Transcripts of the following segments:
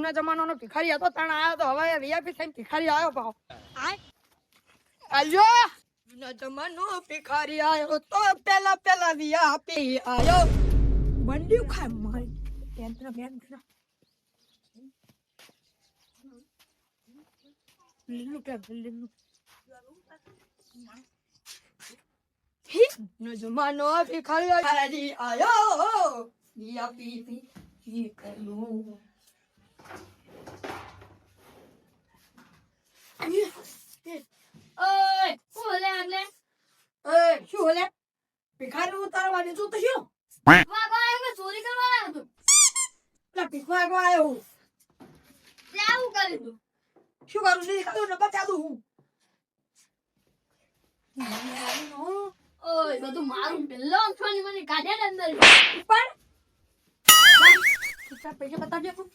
જૂના જમાનાનો ભિખારી હતો તાણ આવ્યો તો હવે વીઆઈપી થઈને ભિખારી આવ્યો પાવ આયો જૂના જમાનો ભિખારી આવ્યો તો પેલા વીઆઈપી આવ્યો બંડી ખાય મારી ટેન્શન લીલું કે લીલું નો જમાનો ભિખારી આયો વીઆઈપી કરું શું લે ભિખારી ઉતારવાની શું તો શું ચોરી કરવા આવ્યો હતો ભીખવા આવ્યો આવું કરી દઉં શું કરું નહીં કરું ને બતા દઉં ઓય બધું મારું પેલો છોની મને કાઢ્યા અંદર પણ પૈસા બતાવજો તું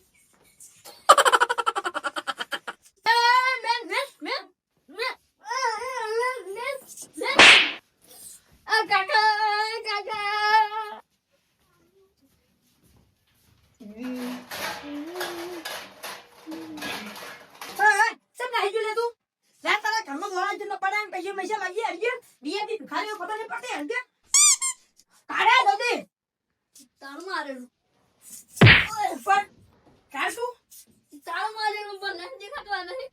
પૈસા લાગી હરજે બીએપી ભિખારીઓ ખબર નહીં પડતી હરજે કાઢા દોદે તારું મારેલું પણ કાશું તારું મારેલું પણ નથી દેખાતું નહીં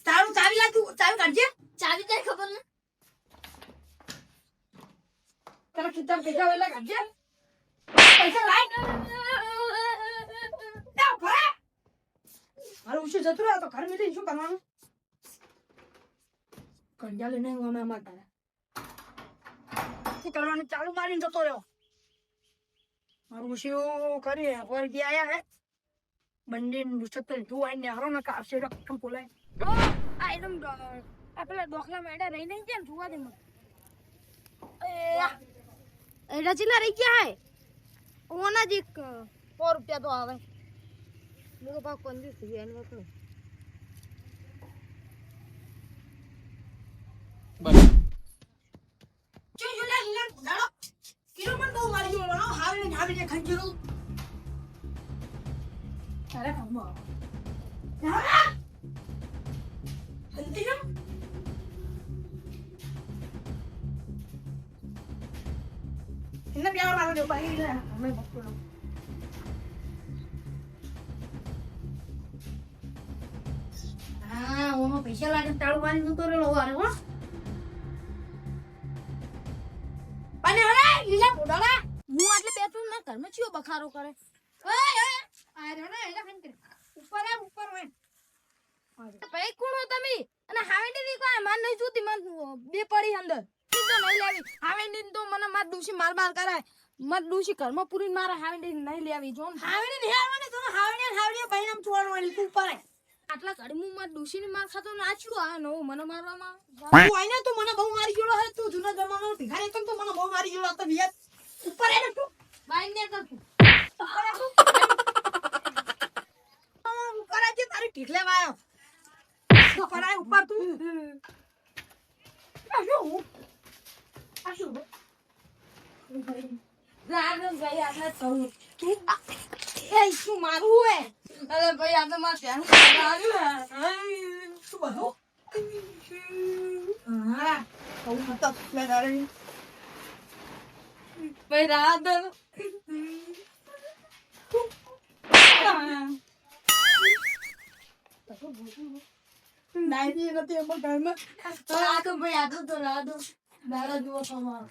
તારું ચાવી લા તું ચાવી કાઢજે ચાવી તને ખબર ને તારા ખિસ્સામાં પૈસા વેલા કાઢજે પૈસા લાય ના ભરે મારું ઉછી જતું રહ્યો તો ઘર મેલી શું કરવાનું કંજાલે નહીં હું અમે અમાર તારા શું કરવાનું ચાલુ મારીને જતો રહ્યો મારું ઉછી કરી કોઈ દી આયા હે બંડી છત્તર તું આઈને હારો ને કાપશે રકમ બોલાય આ એકદમ આ પેલા ડોખલા મેડા રહી નહીં કેમ જોવા દે મને એડા ચીલા રહી ગયા હે ઓના જ 100 રૂપિયા તો આવે મેકો પાક 15 રૂપિયા એનો વકલો ચો યુલા હિલા દાડો કિલો મન બહુ મારી ગયો નો હાવીને ખંજરો તારે કામો ના અંતિમ ઇન્ને પ્યાર મારો દે ભાઈ ને અમે બકરો ઓનો પૈસા લાગે તાળું મારી નતો રેલો અરે હો અને અરે લીલા પોડાલા હું આટલે બેઠું ના ઘરમાં ચિયો બખારો કરે ઓય આ રે ના એલા ખંતર ઉપર હોય ભાઈ કોણ હો તમે અને હાવેડી ની કોઈ માર નહીં જોતી મન બે પડી અંદર તું તો નહીં લેવી હાવેડી તો મને માર દુશી માર કરાય મત દુશી ઘરમાં પૂરી મારા હાવેડી નહીં લેવી જો હાવેડી નહીં આવવાની તો હાવેડી બહેનમ ચોરવાની તું ઉપર આટલા ઘડી હું માર દુશી ની માર ખાતો નાચ્યું આ નો મને મારવામાં તું આઈને તું મને બહુ મારી ગયો હે તું જૂના જમાનાનો ભિખારી તો મને બહુ મારી ગયો તો વિયત ઉપર એને તું બાઈ ને કર તું ઉપર આજે તારી ટીકલે વાયો ઉપર આય ઉપર તું આશુ રાગન ભાઈ આટલા સૌ તું એ શું મારું હે અરે ભાઈ આ તો માર ધ્યાન આવ્યું શું બધું હા બહુ મત લે દારે ભાઈ રાગન નાઈતી નથી એમ ઘરમાં રાગન ભાઈ આ તો રાદો મારા જુઓ તમારો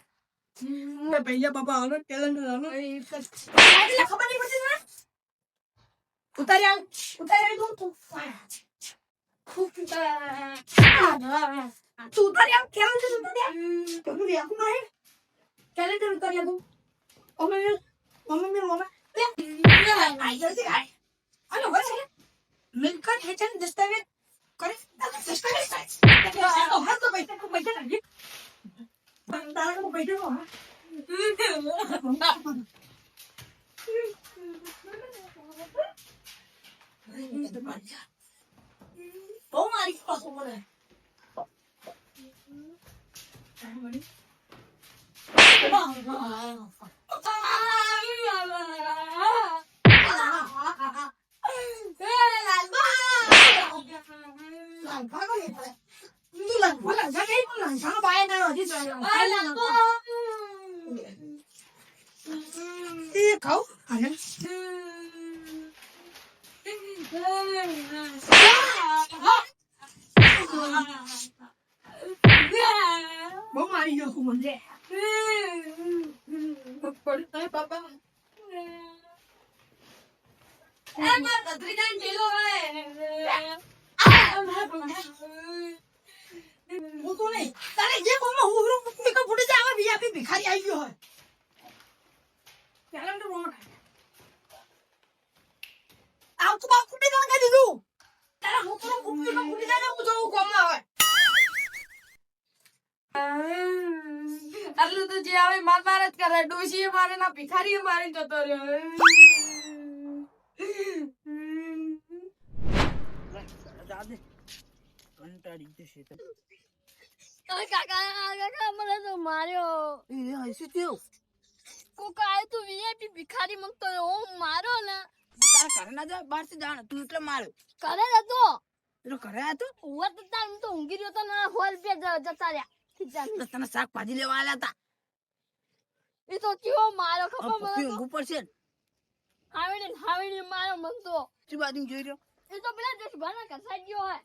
ભૈયા બાબા આનો કેલેન્ડર આનો એટલે ખબર નહીં પડતી ને ઉતારી તું ખૂબ તું ઉતારી આવ કેલેન્ડર ઉતારી તો તું યાદ નહીં કેલેન્ડર ઉતારી તું મમ્મી આઈ જલ્દી આઈ અરે હોય મિલકત હેઠળ દસ્તાવેજ કરે દસ્તાવેજ થાય તો હર તો પૈસા લાગી તારા કો પૈસા નો બહુ મારી પાછો મને હા ભાઈ ના હજી એ ખાવ અને બહુ મારી ગયો છું મને પડતા બાબા એમાં કતરી ઢીલો હું તો નહીં તારે જે કોમાં હું મૂકી કે ફૂટી જાય વીઆઈપી ભિખારી આવી ગયો હોય પેલા તો રોણ આવ તો બાપ ફૂટી દવા કરી દીધું તારા હું તો ફૂટી કે ફૂટી જાય ને હું તો કોમાં આવે આટલું તો જે આવે માર માર જ કરે ડોશીએ મારે ના ભિખારીએ મારી જતો રહ્યો કંટાળી જશે તો કાકા મને તો માર્યો એ હસી તેવ કોકા આય તું વીઆઈપી ભિખારી મંગતો ઓ મારો ને તારા ઘરે ના જાય બહાર થી જાણ તું એટલે માર્યો કરે હતો એટલે ઘરે હતો હું તો તાર તો ઊંઘી રહ્યો તો ના હોલ પે જતા રહ્યા તો તને શાકભાજી લેવા આલ્યા હતા એ તો કેવો મારો આ ખબર પપ્પી મને ઊંઘ ઉપર છે ને હાવીને મારો મન તો શું બાજુ જોઈ રહ્યો એ તો પેલા દેશ ભાના કસાઈ ગયો હે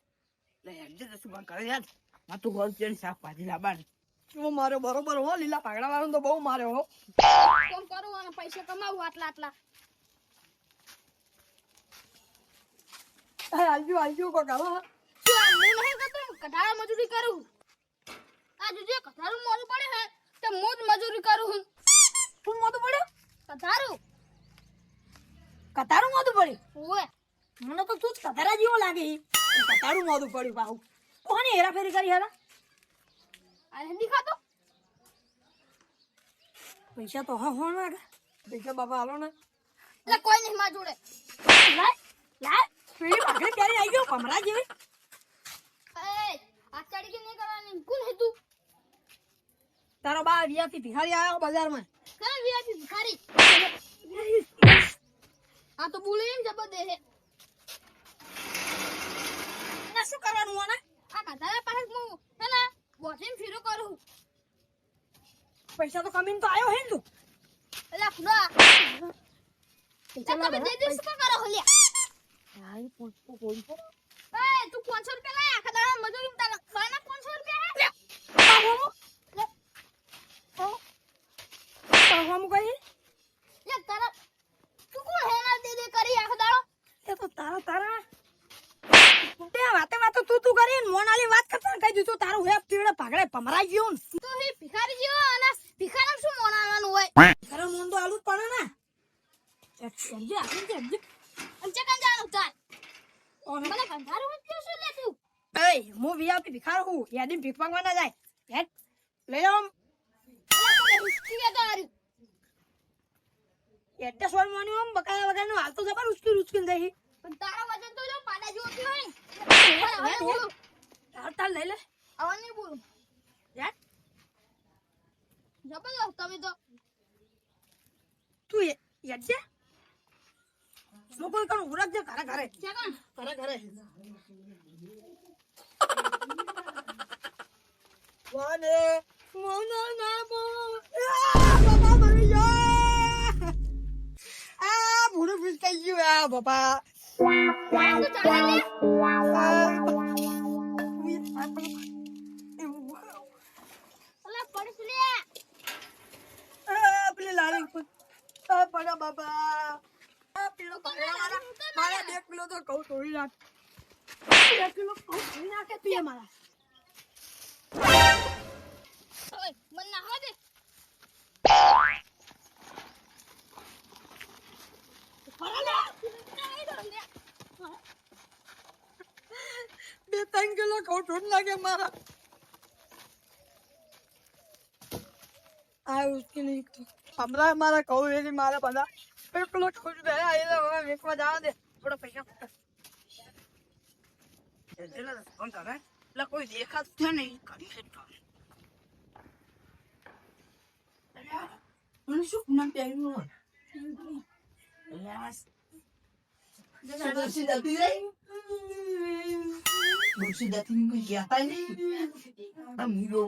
લે હેડજે રસુ બંધ કરે યાર માં તું હોલ ચેન શાકભાજી લાવવાની શું માર્યો બરોબર હો લીલા પાગડા વાળો તો બહુ માર્યો હો કોમ કરું અને પૈસા કમાવું આટલા આલજો કોકા હો શું આ હું નહીં કરતો કઢાળા મજૂરી કરું આ જો કઢાળું મોડું પડે હે તો હું જ મજૂરી કરું હું શું મોઢું પડ્યું કતારું મોઢું પડ્યું ઓએ મને તો તું કતારા જેવો લાગે કતારું મોઢું પડ્યું બાહુ કોને હેરાફેરી કરી હેરા આ હિન્દી ખાતો પૈસા તો હા હોણ લાગે પૈસા બાપા હાલો ને એટલે કોઈ નહીં માં જોડે લાય પેલી ભાગડી ત્યારે આવી ગયો કમરા જેવી એ આ ચડી કે નહીં કરવાની કોણ હે તું તારો બા રિયાથી ભિખારી આવ્યો બજારમાં કઈ વિયાથી ભિખારી આ તો બોલે એમ જબર દે હે ના શું કરવાનું આને આ કઢાળા પાસે હું હે ને બોટીન ફીરો કરું પૈસા તો કમીને તો આવ્યો હે ને તું એટલે ખુદા તમે દે દે શું કરો હોલ્યા આઈ પોચો કોઈ તો એ તું 500 રૂપિયા લાય આખા દાડા મજૂરી તારા ખાના 500 રૂપિયા હે પાહો કઈ લે તારા તું કોણ હેના દે દે કરી આખા દાડો એ તો તારા તે વાતે તું કરીને મોનાલી વાત કરતા કહી દીધું તારું હે પીડે ભાગડે પમરાઈ ગયો ને તું હી ભિખારી જેવો અને ભિખારામ શું મોનાવાનું હોય તારે મોન તો આલુ જ પડે ને એક સમજે આપી દે અંચે કાં જાણું તાર મને કંધારું હોય તો શું લે તું એ હું વીઆઈપી ભિખાર હું યાદી ભીખ માંગવા ના જાય હેડ લઈ લો હિસ્ટ્રી એ તારી એટલે સોલ મોની ઓમ બકાયા વગર નો હાલ તો જબર ઉચકી દઈ પણ તારા વજન તો જો પાડા જેવો થયો હોય તાર લઈ લે આવન નહીં બોલું યાર જબરદસ્ત તમે તો તું યાર છે નો કોઈ કણ ઉરક જે ઘરે છે કોણ ઘરે વાને મોનો નામો બાબા મરી ગયા ભૂરું ફીસ થઈ ગયું બાપા તો ચાલે લે અલા પડસ લે પેલી લારી પડા બાપા પેલો મારા 2 કિલો તો કહું તોડી નાખ 2 કિલો કહું તોડી નાખે તું મારા ઓય મન ના હો દે બે 3 કિલો કહું તોડી નાખે મારા આ ઉસકી નહીં हमरा हमारा कहू है मारा बंदा बिल्कुल खुश दे आए ले वेकवा जा दे थोड़ा पैसा चला फोन कर रहा है ला कोई देखा तो नहीं करी से तो उन शुक नाम पे आयो यास जरा सीधा दी रही ડોશી દાથી કોઈ ગયા નહીં આમ હીરો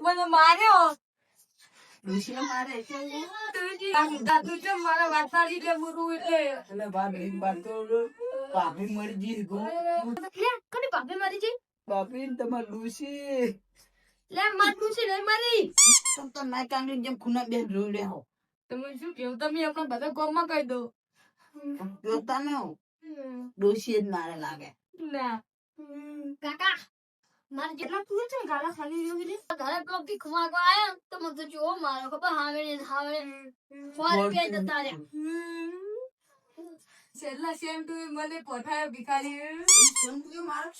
મને માર્યો ડોશીએ મારે દાદુ છે મારા વાતાડી લે બુરુ એટલે એટલે ભાભી વાત તો ભાભી મરી ગઈ ગો કની ભાભી મારી છે ભાભી ને તમાર ડોશી લે મારું છે નહીં મારી તમ તો ના કાંગરી જેમ ખૂના બેન રોડ્યા હો તમે શું કેવું તમે આપણા બધા ગામમાં કહી દો જોતા ને હો ડોશી જ મારે લાગે ના કાકા મારે જેટલા તું છે ને ગાલા ખાલી રહ્યો છે ઘરે પેલો ભીખવા કો આયા તો મને જો મારો ખબર હાવે ફોન પે જતા રહ્યા છેલ્લા સેમ ટુ મને પોઠાયો ભિખારી કેમ તું મારે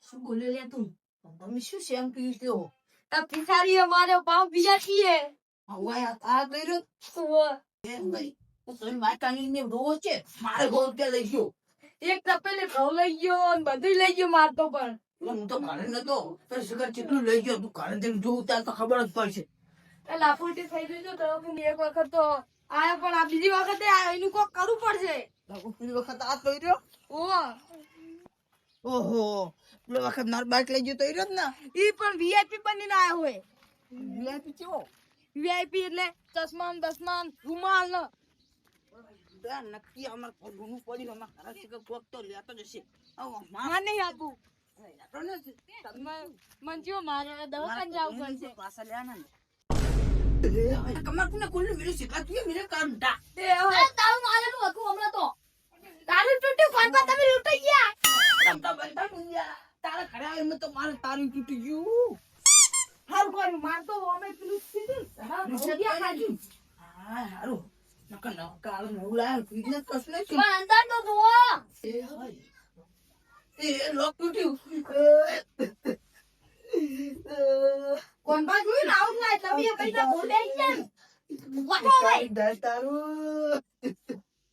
શું બોલે લે તું તમે શું શેમ પી ગયો આ ભિખારી મારો પાવ બીજા છીએ હવે આ કર્યો એ ભાઈ તો માર કાંગરી ને રોવો છે મારે ગોળ કે લઈ ગયો એક તપેલે ઘઉં લઈ ગયો અને બધું લઈ ગયો મારતો પણ હું તો ઘરે નતો તો સુગર કેટલું લઈ ગયો તું ઘરે જઈને જોઉં ત્યાં તો ખબર જ પડશે એ લાફુટી થઈ ગઈ તો એક વખત તો આયા પણ આ બીજી વખતે એનું કોક કરવું પડશે પેલી વખત આ કર્યો ઓહો પેલી વખત માર બાઈક લઈ ગયો તો રહ્યો જ ને ઈ પણ વીઆઈપી બનીને આયો હોય વીઆઈપી કેવો વીઆઈપી એટલે ચશ્માન દસમાન રૂમાલ ને નક્કી અમાર ઘરનું પડી અમાર ઘરે શીખર કોક તો લેતો જશે માં નહીં આપું લેતો નથી મન જો મારે દવાખાને જવું પડશે પાછા લેવાના ને કમર કોને કોને મેરે શીખા તું મેરે કામ ટા તારું મારેલું હતું હમણાં તો તારું તૂટ્યું કોણ પા તમે લૂંટાઈ ગયા તમ તો બલતા મુંજા તારા ઘરે આવીને તો મારે તારું તૂટી ગયું હારું કર્યું મારતો અમે પેલું કીધું જગ્યા ખાધી હા હારું નકર કાળ નવું લાયો ફ્રીજને કસલે છે પણ અંદર તો જુઓ એ હોય એ લોક તૂટ્યું કોણ પા જોઈ આવું ના તમે પૈસા બોલે ગયા વાતો ભાઈ ડાય તારું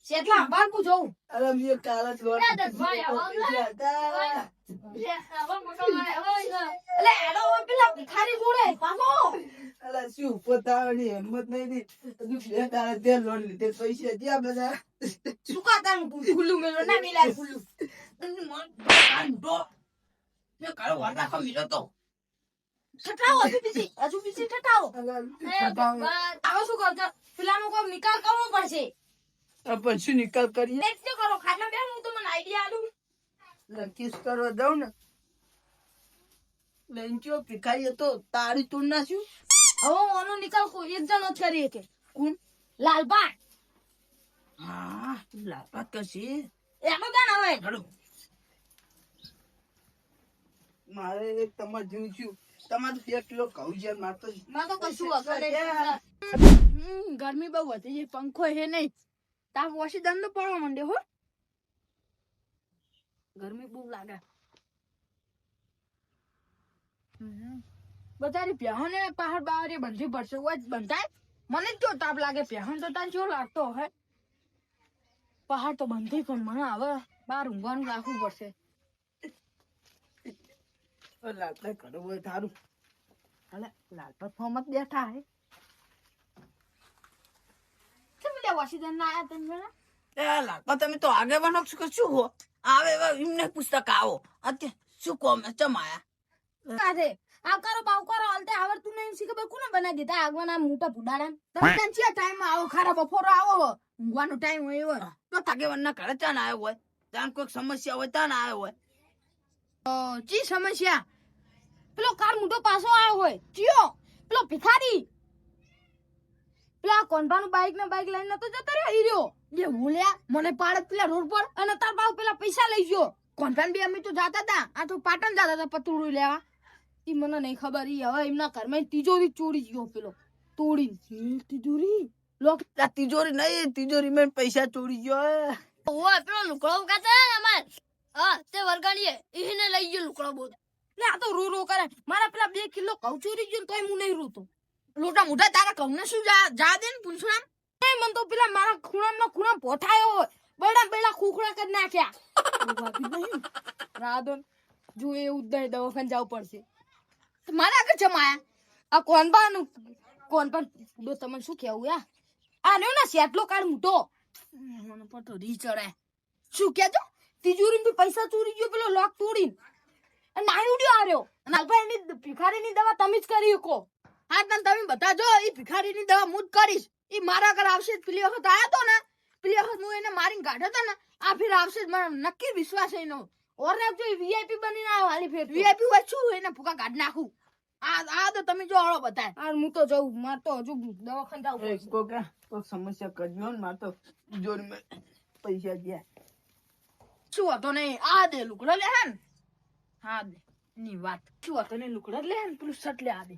શેટલા બારકું જોઉં અરે મે કાળા જ લોટ એ દસ ભાઈ આવા હતા એટલે એડો પેલા ભિખારી જોડે પાછો અલા શું પોતાની હિંમત નહીં દી તું બે તારા તે લોટ લીધે પૈસા જ્યાં બધા સુકાતાનું ખુલ્લું મેલો ના મિલાય ખુલ્લું તને મન કાંડો મે કાળો વાટા ખા મિલો તો ઠઠાવો હજુ બીજી ઠઠાવો આવો શું કરજો પેલાનો કોઈ નિકાલ કરવો પડશે પણ શું નિકાલ કરીએ નેક્સ્ટ કરો ખાટલા બેન હું તમને આઈડિયા આલું કિસ કરવા દઉં ને લેંચો ભિખારી હતો તારી તું નાખ્યું હવે ઓનો નિકાલ કોઈ એક જણો જ કરી કે કોણ લાલબા હા લાપા કશી એમાં ગાન હવે હડો મારે એક તમાર જેવું છું તમારે 1 કિલો ઘઉં છે મારતો માં તો કશું વગર ગરમી બહુ વધી છે પંખો હે નહીં તાપ વોશી દંડ પડવા માંડે હો ગરમી બહુ લાગે બધારી પ્યાહને પહાડ બાવરી બંધી પડશે હોય બંધાય મને જ જો તાપ લાગે પ્યાહન તો તાન જો લાગતો હે પહાડ તો બંધી પણ મને હવે બહાર ઊંઘવાનું રાખવું પડશે લાલપા કરવું હોય તારું અલે લાલપા ફોર્મ જ બેઠા હે કેમ લે વોશી દંડ આયા તને એ લાલપા તમે તો આગે બનો શું હો આવે એમને પુસ્તક આવો અત્યારે શું કોમ ચમાયા કાઢે આવકારો બાવકારો હાલતે આવડતું નહીં શી ખબર કોને બનાવી દીધા આગવાના મોટા ભુડાડા તમે ત્યાં ચિયા ટાઈમ આવો ખારા બપોરો આવો ઊંઘવાનો ટાઈમ હોય એવો તો તાગેવાનના ઘરે ત્યાં આવ્યો હોય ત્યાં કોઈક સમસ્યા હોય ત્યાં આવ્યો હોય ચી સમસ્યા પેલો કાર મોટો પાછો આવ્યો હોય ચિયો પેલો ભિખારી પેલા કોનભાનું બાઈક લઈને તો જતો રહ્યો હીરો જે ભૂલ્યા મને પાડત પેલા રોડ પર અને તાર બાપ પેલા પૈસા લઈ ગયો કોનભાન બી અમે તો જાતા હતા આ તો પાટણ જાતા હતા પતરું લેવા ઈ મને નહીં ખબર ઈ હવે એમના ઘરમાં તિજોરી ચોરી ગયો પેલો તોડી તિજોરી લોક તિજોરી નહીં તિજોરી માં પૈસા ચોરી ગયો ઓય પેલો લુકડો કાતા અમાર હા તે વરગાડીએ એને લઈ ગયો લુકડો બોલ લે આ તો રો કરે મારા પેલા 2 કિલો ઘઉં ચોરી ગયો તોય હું નહીં રોતો લોટા મોટા તારા ઘઉંને શું જા દે ને પૂછરામ એ મન તો પેલા મારા ખૂણામાં પોઠાયો હોય બેડા ખુખડા કરી નાખ્યા નહીં રાદોન જો એ ઉદય દવાખાને જવું પડશે મારા આગળ જમાયા આ કોનપાન દો તમને શું કેવું યા આ લ્યો ને સેટલો કાર્ડ મૂટો મને પતો રી ચડે. શું કેજો તિજોરી પૈસા ચોરી ગયો પેલો લોક તોડીને અને નાઈ ઉડ્યો આર્યો અને હાલભાઈ એની ભિખારીની દવા તમે જ કરી શકો. હા તને તમે બધા જો એ ભિખારીની દવા હું જ કરીશ. એ મારા ઘર આવશે જ. પેલી વખત આયો તો ને પેલી વખત હું એને મારીને કાઢ્યો તો ને આ ફેર આવશે જ. મને નક્કી વિશ્વાસ એનો. ઓરને જો વીઆઈપી બનીને આવ હાલી ફેર વીઆઈપી હોય શું એને ફૂકા કાઢ નાખું. આ તો તમે જો હળો બતાય. આ હું તો જઉં માર તો હજુ દવાખાને જાવું પડશે. કોઈ સમસ્યા કરજો ને માર તો જોર મે પૈસા ગયા. શું હતો નહીં આ દે લુકડો લે હે ને હા દે ની વાત શું હતો ને લુકડો લે ને પેલું શર્ટ લે આ દે.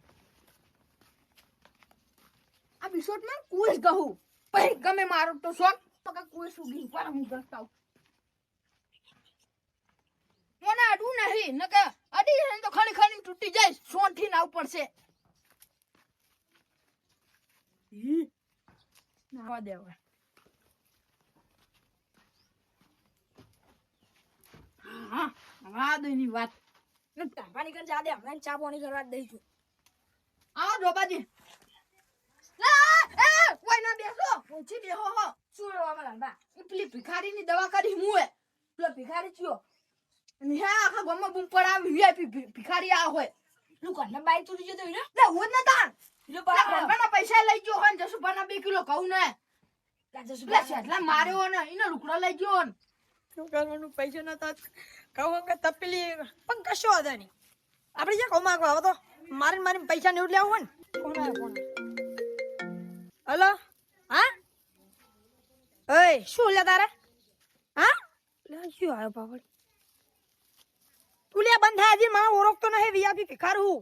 આ બિશોટ માં કોઈ કહું પછી ગમે મારો તો શોખ પકા કોઈ સુગી પર હું કરતા મને અડવું નહીં નકે અડી જાય તો ખડી ખડી તૂટી જાય સોન થી ના ઉપર છે નાવા દેવા. હા હા દઈની વાત ને તાપાની કર જા દે હમણાં ચા પાણી કરવા દઈ છું. આવો ડોબાજી કોઈ ના બેસો ઓછી બેહો હો શું રેવા મારા બા ઈ પેલી ભિખારીની દવા કરી હું હે પેલો ભિખારી થયો ને હે આખા ગામમાં બૂમ પડાવ વીઆઈપી ભિખારી આ હોય નું કને બાઈ તૂટી જતો ને લે હોત ના તાણ લે બરાબર પૈસા લઈ ગયો હન જસુભાના 2 કિલો કહું ને જસુભા એટલા માર્યો ને ઈનો લુકડો લઈ ગયો ને શું કરવાનું પૈસા નતા કહું કે તપેલી પણ કશો હતા નહીં આપણે જે કહું માંગવા હવે તો મારીને પૈસા ને એવું લેવું હોય ને કોણ આવ્યો કોણ હલો હા ઓય શું લે તારે હા લે શું આવ્યો બાપડ તું લે બંધ થાય મને ઓળખતો નહીં વીઆઈપી ભિખાર હું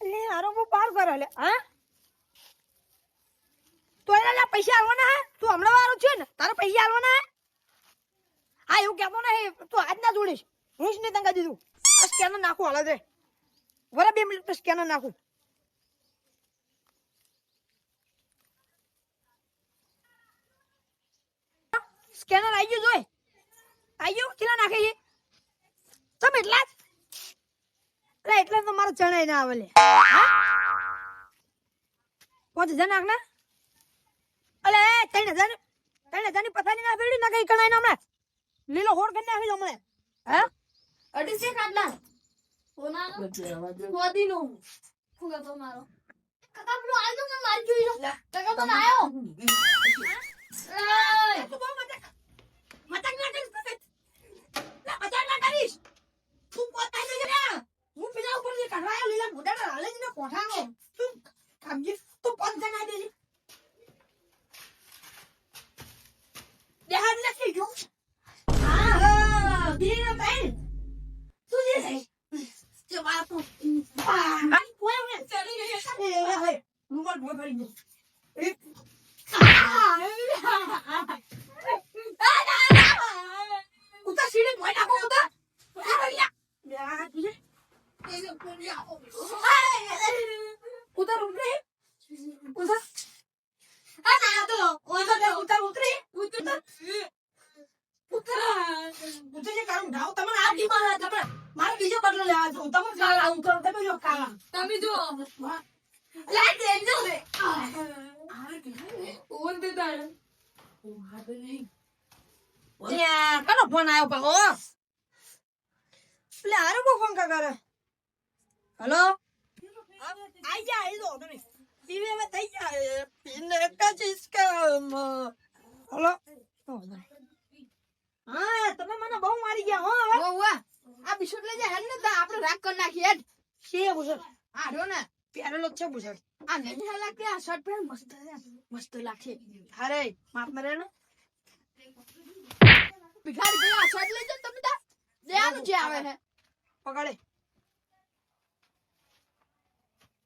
લે હારો બહુ પાર કરે લે હા તો એના લે પૈસા આલવાના હે તું હમણાં વાળો છે ને તારે પૈસા આલવાના હે હા એવું કહેતો નહીં તું આજ ના જોડીશ હું જ નહીં તંગા દીધું આ સ્કેનર નાખું હાલ દે વરા 2 મિનિટ સ્કેનર નાખું સ્કેનર આવી ગયું જોઈ આવી ગયું કેટલા નાખે છે તમે એટલા જ એટલે તો મારે ચણાઈ ના આવે લે 5000 નાખ ને અલે 3000 ની પથારી ના ફેરડી ના કઈ કણાઈ ના હમણાં લીલો હોડ કરી નાખી દો મને હે અડી છે કાટલા કોના કોદી નો ફુગા તો મારો કાકા પેલો આયો તો મેં મારી જોઈ લો કાકા તો આયો એ તું બહુ મજાક ના કરીશ તું પોતા ને રે હું પેલા ઉપર થી કાઢવાયો લીલા મોઢા હાલે જ ને કોઠાનો તું કામજી તું પંચ ના દે દેહાન નથી જો હા બીને બેન તું જે છે કે વાત તો આ કોઈ ને ચડી ગઈ હે રૂમાલ ભોય ભરી દે ઉતા સીડી ભોય નાખો ઉતા ઉतर ઉતરે ઉतर આ ના તો ઉतर ઉતરે ઉतर ઉતર જે કામ ધાવ તમને આ દી મારા તમે મારે બીજો બદલો લેવા જો તમે કાલા ઉતર તમે જો કાલા તમે જો લાઈટ દેજો રે ઓન દે તાર કનો ફોન આવ્યો પાકો લે આરો કો ફોન કરે હેલો આઈ જા આઈ દો તમે પીવે મે થઈ જાય પીને કા ચીજ કા હેલો હા તમે મને બહુ મારી ગયા હો હવે વાહ આ બિસ્કુટ લઈ જા ને આપણે રાખ કરી નાખી હેડ છે બુસટ આ રહ્યો ને પ્યારેલો છે બુસટ આ નહીં લાગે આ શર્ટ પહેર મસ્ત લાગે અરે માપ મરે ને ભિખારી ભાઈ આ શર્ટ લઈ જા તમે તા દેવાનું જે આવે છે પકડે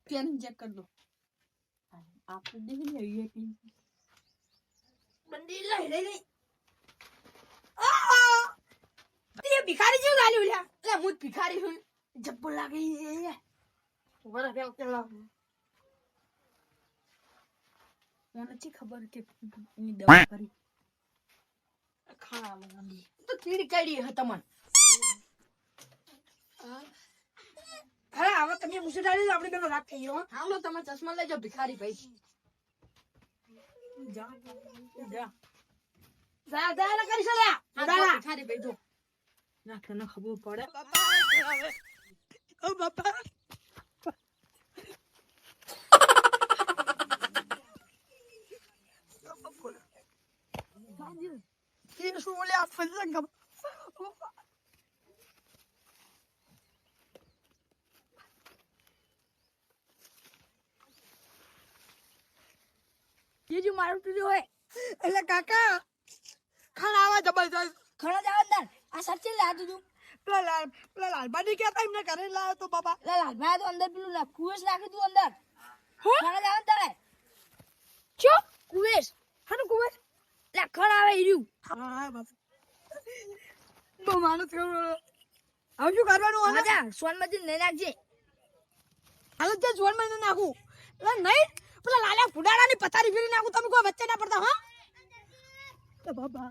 પેન ચેક કર દો આપણે દેખી ને વીઆઈપી બંદી લઈ તે ભિખારી જેવું ગાલ્યું લ્યા એટલે હું જ ભિખારી છું જબ્બર લાગે એ ઉભા રહે કેલા મને નથી ખબર કે એની દવા કરી ખાવા મંડી તો કીડી કાઢી હે તમને અરે હવે તમે મુસી ડાળી આપણે બેનો રાત થઈ ગયો હાલો તમે ચશ્મા લઈ જાઓ ભિખારી ભાઈ જા જા દાદા કરી સલ્યા દાદા ખારી બેઠો ના તને ખબર પડે ઓ બાપા ये શું લે આ ફંસંગ ये जो मारू તું હોય એટલે કાકા ખાવા જબરજસ્ત ખણો જાવ અંદર આ સચ્ચે લા તું પેલા લાલબાની કહેતા એમને ઘરે લાવ્યો તો બાપા લાલભાઈ તો અંદર પેલું કુવેસ નાખી તું અંદર ખણો જાવ અંદર ચો કુવેસ હાનું કુવેસ લે ખણ આવે ઈર્યું હા બાપા બહુ માણસ હવે શું કરવાનું હવે મજા સોનમતી લઈ નાખજે હાલ જ જોન માં નાખું એટલે નહીં પેલા લાલા ફુડાડાની પથારી ફેરી નાખું તમે કોઈ વચ્ચે ના પડતા હા બાબા